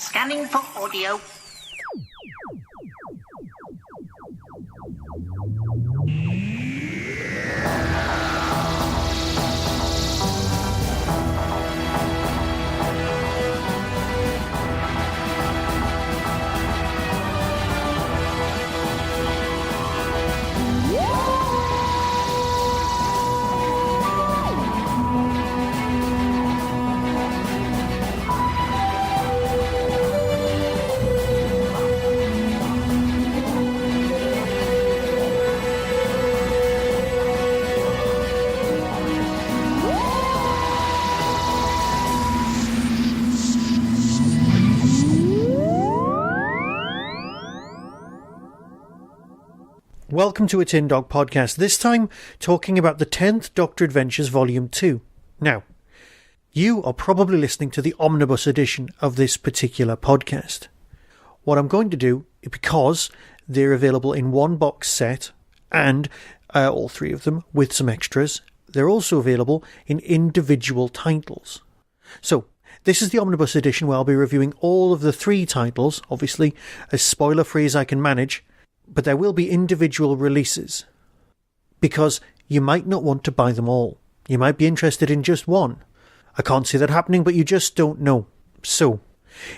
Scanning for audio. Welcome to a Tin Dog podcast, this time talking about the 10th Doctor Adventures Volume 2. Now, you are probably listening to the omnibus edition of this particular podcast. What I'm going to do, because they're available in one box set, and all three of them with some extras, they're also available in individual titles. So, this is the omnibus edition where I'll be reviewing all of the three titles, obviously as spoiler-free as I can manage, but there will be individual releases, because you might not want to buy them all. You might be interested in just one. I can't see that happening, but you just don't know. So,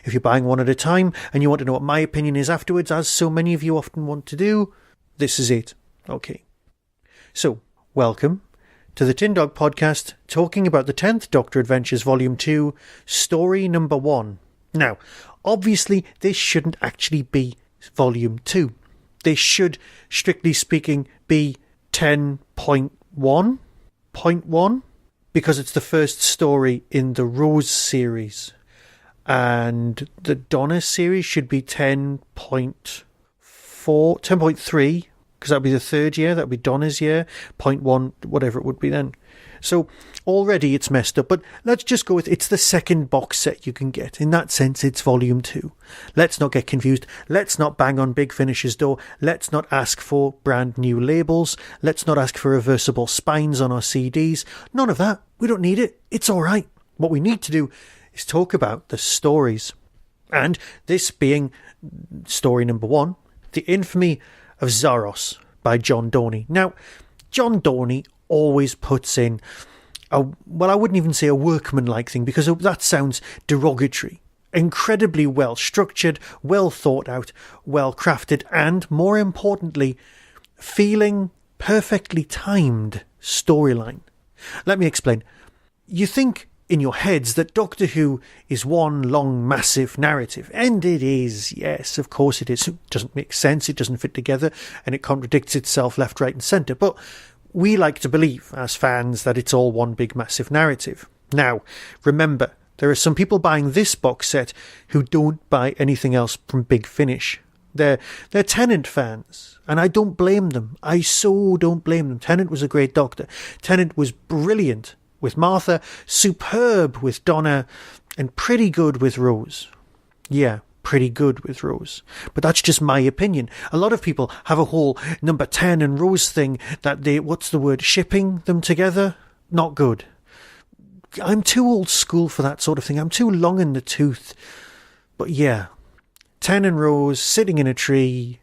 if you're buying one at a time and you want to know what my opinion is afterwards, as so many of you often want to do, this is it. Okay. So, welcome to the Tin Dog podcast, talking about the 10th Doctor Adventures Volume 2, Story Number 1. Now, obviously, this shouldn't actually be Volume 2. This should, strictly speaking, be 10.1, because it's the first story in the Rose series. And the Donna series should be 10.3, because that would be the third year, that would be Donna's year, 0.1, whatever it would be then. So already it's messed up, but let's just go with it's the second box set you can get. In that sense, it's Volume 2. Let's not get confused. Let's not bang on Big Finish's door. Let's not ask for brand new labels. Let's not ask for reversible spines on our CDs. None of that. We don't need it. It's all right. What we need to do is talk about the stories. And this being story number 1, The Infamy of Zaros by John Dorney. Now, John Dorney always puts in I wouldn't even say a workman-like thing, because that sounds derogatory. Incredibly well structured, well thought out, well crafted, and more importantly, feeling perfectly timed storyline. Let me explain. You think in your heads that Doctor Who is one long massive narrative, and it is, yes, of course it is. It doesn't make sense, it doesn't fit together, and it contradicts itself left, right and centre, but we like to believe, as fans, that it's all one big massive narrative. Now, remember, there are some people buying this box set who don't buy anything else from Big Finish. They're Tennant fans, and I don't blame them. I so don't blame them. Tennant was a great Doctor. Tennant was brilliant with Martha, superb with Donna, and pretty good with Rose. Yeah, pretty good with Rose. But that's just my opinion. A lot of people have a whole number 10 and Rose thing that shipping them together? Not good. I'm too old school for that sort of thing. I'm too long in the tooth. But yeah, 10 and Rose sitting in a tree,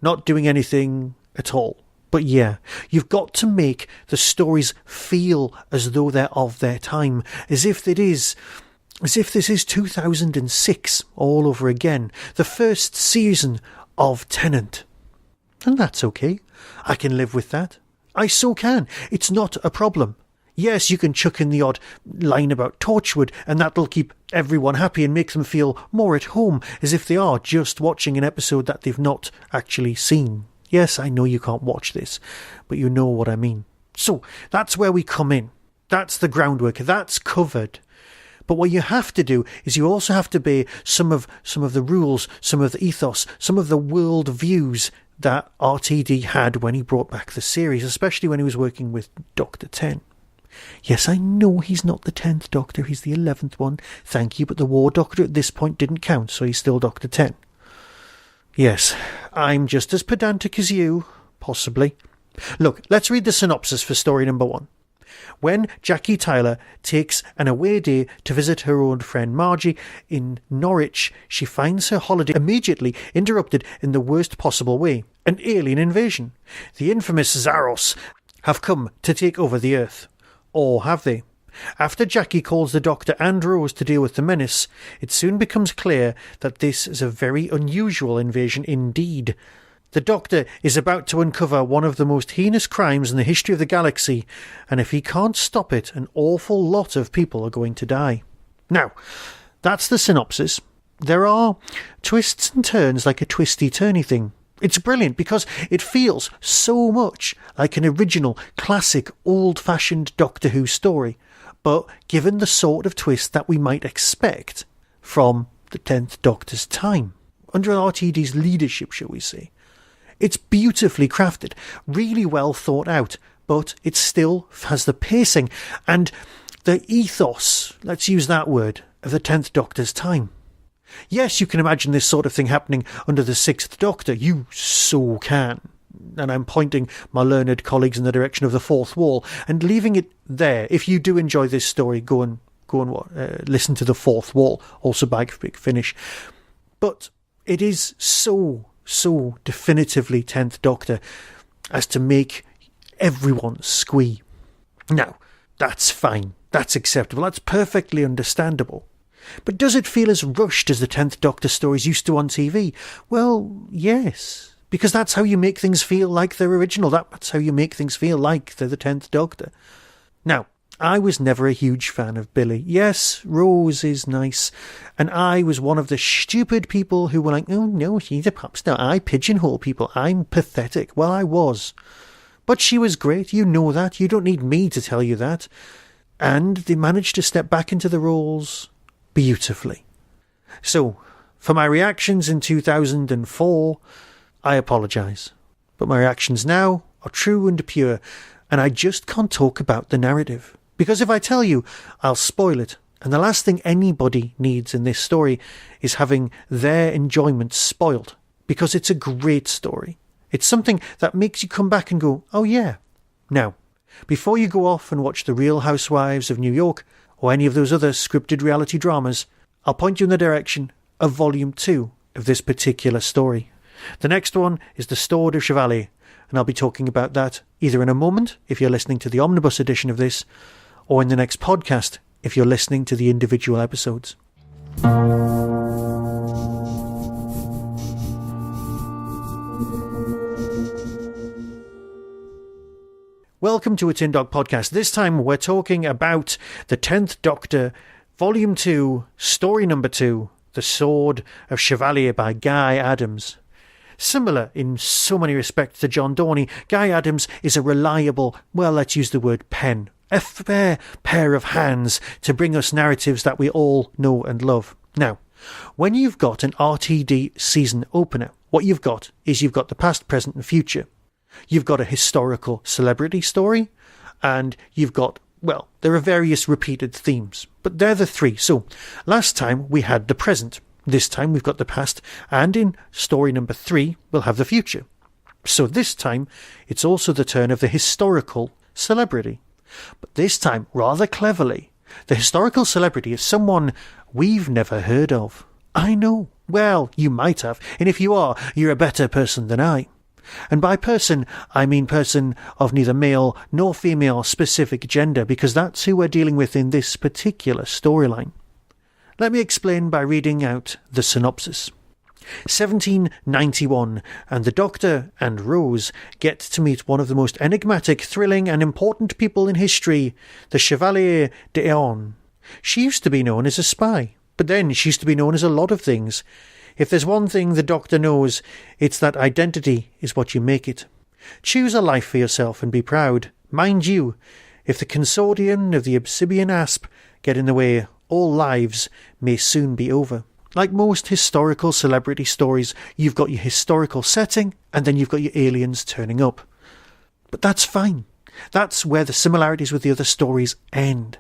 not doing anything at all. But yeah, you've got to make the stories feel as though they're of their time, as if this is 2006 all over again, the first season of Tennant. And that's okay. I can live with that. I so can. It's not a problem. Yes, you can chuck in the odd line about Torchwood, and that'll keep everyone happy and make them feel more at home, as if they are just watching an episode that they've not actually seen. Yes, I know you can't watch this, but you know what I mean. So, that's where we come in. That's the groundwork. That's covered. But what you have to do is you also have to obey some of the rules, some of the ethos, some of the world views that RTD had when he brought back the series, especially when he was working with Dr. 10. Yes, I know he's not the 10th Doctor, he's the 11th one, thank you, but the War Doctor at this point didn't count, so he's still Dr. 10. Yes, I'm just as pedantic as you, possibly. Look, let's read the synopsis for story number 1. When Jackie Tyler takes an away day to visit her old friend Margie in Norwich, she finds her holiday immediately interrupted in the worst possible way. An alien invasion. The infamous Zaros have come to take over the Earth. Or have they? After Jackie calls the Doctor and Rose to deal with the menace, it soon becomes clear that this is a very unusual invasion indeed. The Doctor is about to uncover one of the most heinous crimes in the history of the galaxy, and if he can't stop it, an awful lot of people are going to die. Now, that's the synopsis. There are twists and turns like a twisty-turny thing. It's brilliant because it feels so much like an original, classic, old-fashioned Doctor Who story, but given the sort of twist that we might expect from the 10th Doctor's time, under RTD's leadership, shall we say. It's beautifully crafted, really well thought out, but it still has the pacing and the ethos, let's use that word, of the 10th Doctor's time. Yes, you can imagine this sort of thing happening under the 6th Doctor. You so can. And I'm pointing my learned colleagues in the direction of the fourth wall and leaving it there. If you do enjoy this story, go and listen to the fourth wall, also by Big Finish. But it is so definitively 10th Doctor as to make everyone squee. Now, that's fine. That's acceptable. That's perfectly understandable. But does it feel as rushed as the 10th Doctor stories used to on TV? Well, yes. Because that's how you make things feel like they're original. That's how you make things feel like they're the 10th Doctor. Now, I was never a huge fan of Billy. Yes, Rose is nice. And I was one of the stupid people who were like, oh no, she's a pop star. I pigeonhole people. I'm pathetic. Well, I was. But she was great. You know that. You don't need me to tell you that. And they managed to step back into the roles beautifully. So, for my reactions in 2004, I apologise. But my reactions now are true and pure, and I just can't talk about the narrative. Because if I tell you, I'll spoil it. And the last thing anybody needs in this story is having their enjoyment spoiled. Because it's a great story. It's something that makes you come back and go, oh yeah. Now, before you go off and watch The Real Housewives of New York, or any of those other scripted reality dramas, I'll point you in the direction of Volume 2 of this particular story. The next one is The Sword of Chevalier, and I'll be talking about that either in a moment, if you're listening to the omnibus edition of this, or in the next podcast, if you're listening to the individual episodes. Welcome to a Tin Dog Podcast. This time we're talking about the 10th Doctor, Volume 2, Story Number 2, The Sword of Chevalier by Guy Adams. Similar in so many respects to John Dorney, Guy Adams is a reliable, well, let's use the word pen, a fair pair of hands to bring us narratives that we all know and love. Now, when you've got an RTD season opener, what you've got is you've got the past, present and future. You've got a historical celebrity story, and you've got, well, there are various repeated themes, but they're the three. So, last time we had the present. This time we've got the past, and in story number 3, we'll have the future. So this time, it's also the turn of the historical celebrity. But this time, rather cleverly, the historical celebrity is someone we've never heard of. I know. Well, you might have, and if you are, you're a better person than I. And by person, I mean person of neither male nor female specific gender, because that's who we're dealing with in this particular storyline. Let me explain by reading out the synopsis. 1791, and the Doctor and Rose get to meet one of the most enigmatic, thrilling and important people in history, the Chevalier d'Eon. She used to be known as a spy, but then she used to be known as a lot of things. If there's one thing the Doctor knows, it's that identity is what you make it. Choose a life for yourself and be proud. Mind you, if the consortium of the Obsidian Asp get in the way, all lives may soon be over. Like most historical celebrity stories, you've got your historical setting, and then you've got your aliens turning up. But that's fine. That's where the similarities with the other stories end.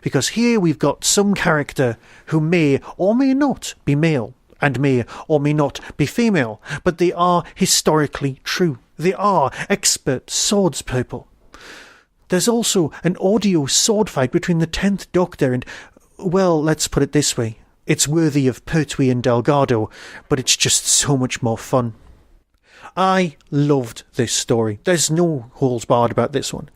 Because here we've got some character who may or may not be male, and may or may not be female, but they are historically true. They are expert swords people. there's also an audio sword fight between the 10th Doctor and, well, let's put it this way. It's worthy of Pertwee and Delgado, but it's just so much more fun. I loved this story. There's no holes barred about this one.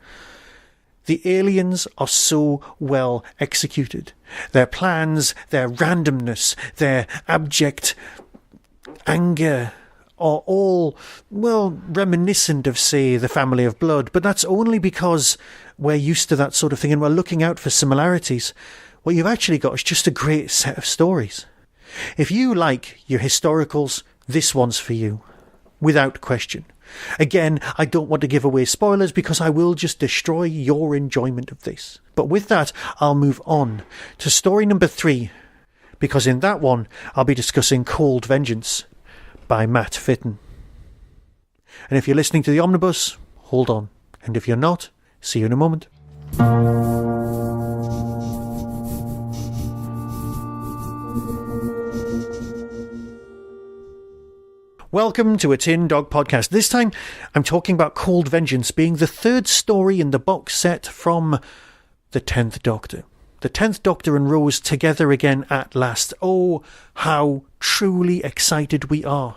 The aliens are so well executed. Their plans, their randomness, their abject anger are all, well, reminiscent of, say, the Family of Blood, but that's only because we're used to that sort of thing and we're looking out for similarities. What you've actually got is just a great set of stories. If you like your historicals, this one's for you, without question. Again, I don't want to give away spoilers because I will just destroy your enjoyment of this. But with that, I'll move on to story number 3, because in that one, I'll be discussing Cold Vengeance by Matt Fitton. And if you're listening to the Omnibus, hold on. And if you're not, see you in a moment. Welcome to a Tin Dog Podcast. This time, I'm talking about Cold Vengeance being the 3rd story in the box set from the 10th Doctor. The 10th Doctor and Rose together again at last. Oh, how truly excited we are.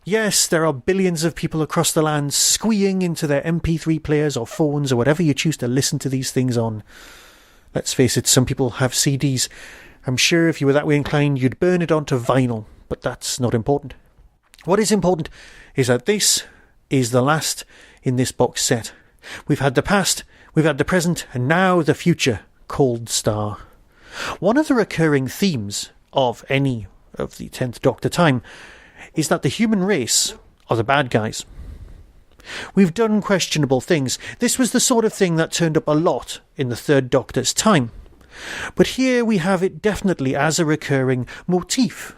Yes, there are billions of people across the land squeeing into their MP3 players or phones or whatever you choose to listen to these things on. Let's face it, some people have CDs. I'm sure if you were that way inclined, you'd burn it onto vinyl, but that's not important. What is important is that this is the last in this box set. We've had the past, we've had the present, and now the future, Cold Star. One of the recurring themes of any of the 10th Doctor time is that the human race are the bad guys. We've done questionable things. This was the sort of thing that turned up a lot in the 3rd Doctor's time. But here we have it definitely as a recurring motif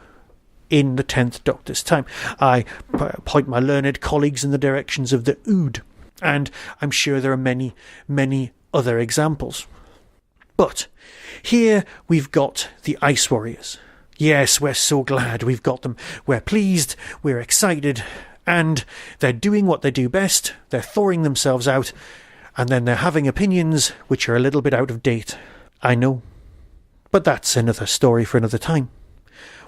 in the 10th Doctor's time. I point my learned colleagues in the directions of the Ood, and I'm sure there are many, many other examples. But here we've got the Ice Warriors. Yes, we're so glad we've got them. We're pleased, we're excited, and they're doing what they do best. They're thawing themselves out, and then they're having opinions which are a little bit out of date. I know. But that's another story for another time.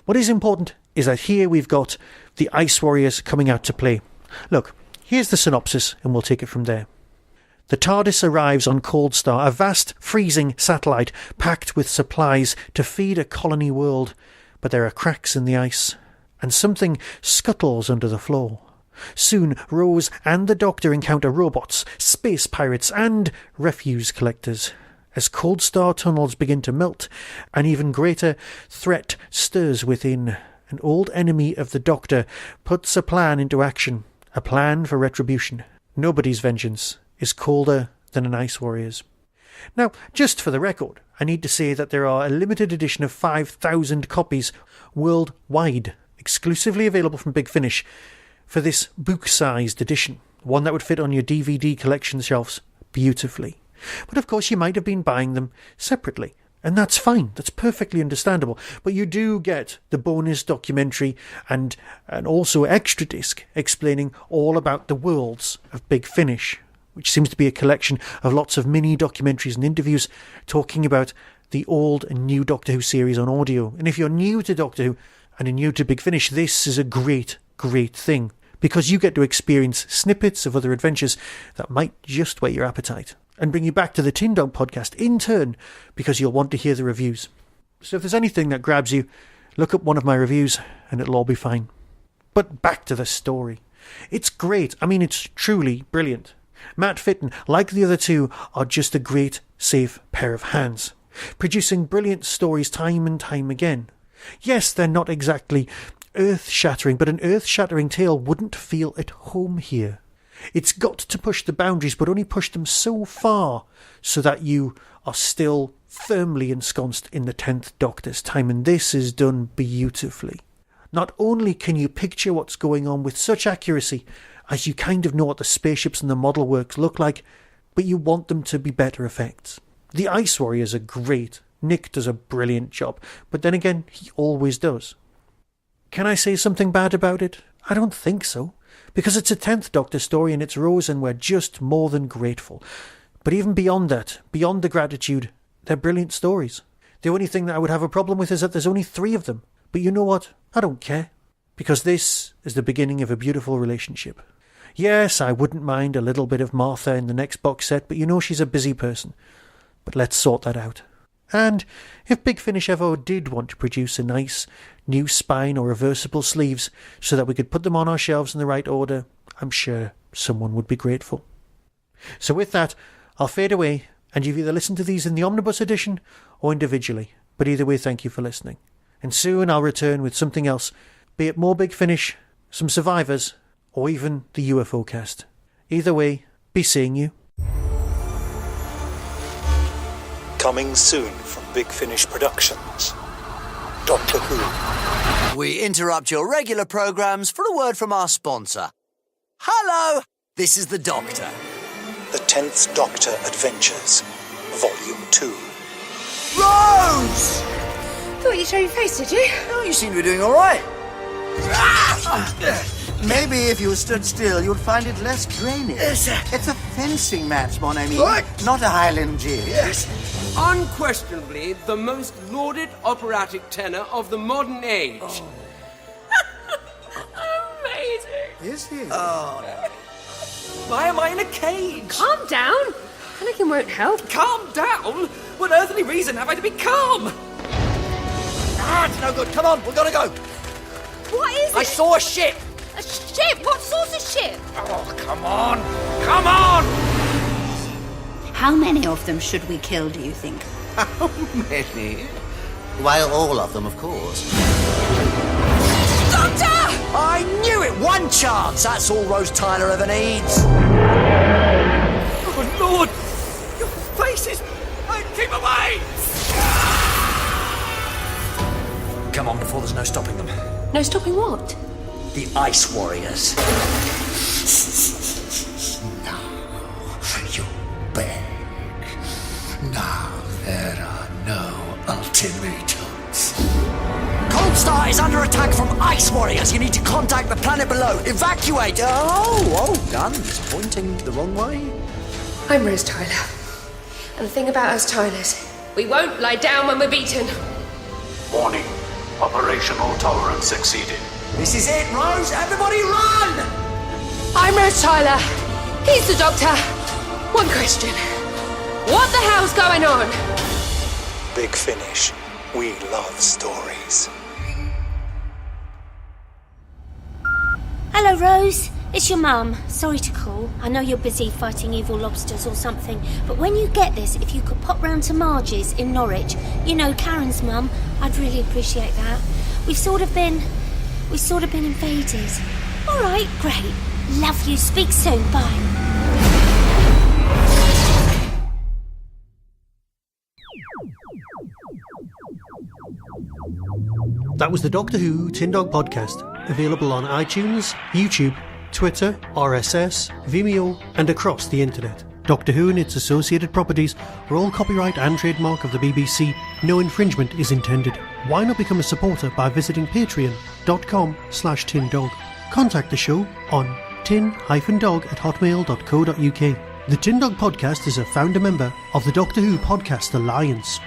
What is important is that here we've got the Ice Warriors coming out to play. Look, here's the synopsis, and we'll take it from there. The TARDIS arrives on Cold Star, a vast, freezing satellite packed with supplies to feed a colony world. But there are cracks in the ice, and something scuttles under the floor. Soon, Rose and the Doctor encounter robots, space pirates, and refuse collectors. As Cold Star tunnels begin to melt, an even greater threat stirs within. An old enemy of the Doctor puts a plan into action, a plan for retribution. Nobody's vengeance is colder than an Ice Warrior's. Now, just for the record, I need to say that there are a limited edition of 5,000 copies worldwide, exclusively available from Big Finish, for this book-sized edition, one that would fit on your DVD collection shelves beautifully. But of course you might have been buying them separately, and that's fine, that's perfectly understandable. But you do get the bonus documentary and also extra disc explaining all about the worlds of Big Finish, which seems to be a collection of lots of mini documentaries and interviews talking about the old and new Doctor Who series on audio. And if you're new to Doctor Who and are new to Big Finish, this is a great, great thing, because you get to experience snippets of other adventures that might just whet your appetite and bring you back to the Tin Dog Podcast in turn, because you'll want to hear the reviews. So if there's anything that grabs you, look up one of my reviews and it'll all be fine. But back to the story. It's great. I mean, it's truly brilliant. Matt Fitton, like the other two, are just a great, safe pair of hands, producing brilliant stories time and time again. Yes, they're not exactly earth-shattering, but an earth-shattering tale wouldn't feel at home here. It's got to push the boundaries, but only push them so far so that you are still firmly ensconced in the 10th Doctor's time, and this is done beautifully. Not only can you picture what's going on with such accuracy, as you kind of know what the spaceships and the model works look like, but you want them to be better effects. The Ice Warriors are great. Nick does a brilliant job, but then again, he always does. Can I say something bad about it? I don't think so, because it's a 10th Doctor story and it's Rose and we're just more than grateful. But even beyond that, beyond the gratitude, they're brilliant stories. The only thing that I would have a problem with is that there's only 3 of them. But you know what? I don't care. Because this is the beginning of a beautiful relationship. Yes, I wouldn't mind a little bit of Martha in the next box set, but you know she's a busy person. But let's sort that out. And if Big Finish ever did want to produce a nice new spine or reversible sleeves so that we could put them on our shelves in the right order, I'm sure someone would be grateful. So with that, I'll fade away, and you've either listened to these in the omnibus edition or individually. But either way, thank you for listening. And soon I'll return with something else, be it more Big Finish, some survivors, or even the UFO cast. Either way, be seeing you. Coming soon from Big Finish Productions, Doctor Who. We interrupt your regular programmes for a word from our sponsor. Hello, this is the Doctor. The 10th Doctor Adventures, Volume 2. Rose! Thought you'd show your face, did you? Oh, you seem to be doing all right. Maybe if you stood still, you'd find it less draining. Yes, sir. It's a fencing match, mon ami. What? Not a Highland jig. Yes. Unquestionably the most lauded operatic tenor of the modern age. Amazing. Is he? Why am I in a cage? Calm down. Panicking won't help. Calm down? What earthly reason have I to be calm? It's no good. Come on, we're gonna go. What is it? I saw a ship. A ship? What sort of ship? Oh, come on. Come on! How many of them should we kill, do you think? How many? Why, all of them, of course. Doctor! I knew it. One chance. That's all Rose Tyler ever needs. Oh, Lord! Your faces! Keep away! Come on, before there's no stopping them. No stopping what? The Ice Warriors. Now you beg. Now there are no ultimatums. Coldstar is under attack from Ice Warriors. You need to contact the planet below. Evacuate. Oh, guns pointing the wrong way. I'm Rose Tyler. And the thing about us Tylers, we won't lie down when we're beaten. Warning. Operational tolerance exceeded. This is it, Rose. Everybody run! I'm Rose Tyler. He's the Doctor. One question. What the hell's going on? Big Finish. We love stories. Hello, Rose. It's your mum. Sorry to call. I know you're busy fighting evil lobsters or something, but when you get this, if you could pop round to Margie's in Norwich, you know, Karen's mum, I'd really appreciate that. We've sort of been invaded. All right, great. Love you. Speak soon. Bye. That was the Doctor Who Tin Dog Podcast, available on iTunes, YouTube, Twitter, RSS, Vimeo, and across the internet. Doctor Who and its associated properties are all copyright and trademark of the BBC. No infringement is intended. Why not become a supporter by visiting patreon.com/tindog. Contact the show on tin-dog@hotmail.co.uk. The Tin Dog Podcast is a founder member of the Doctor Who Podcast Alliance.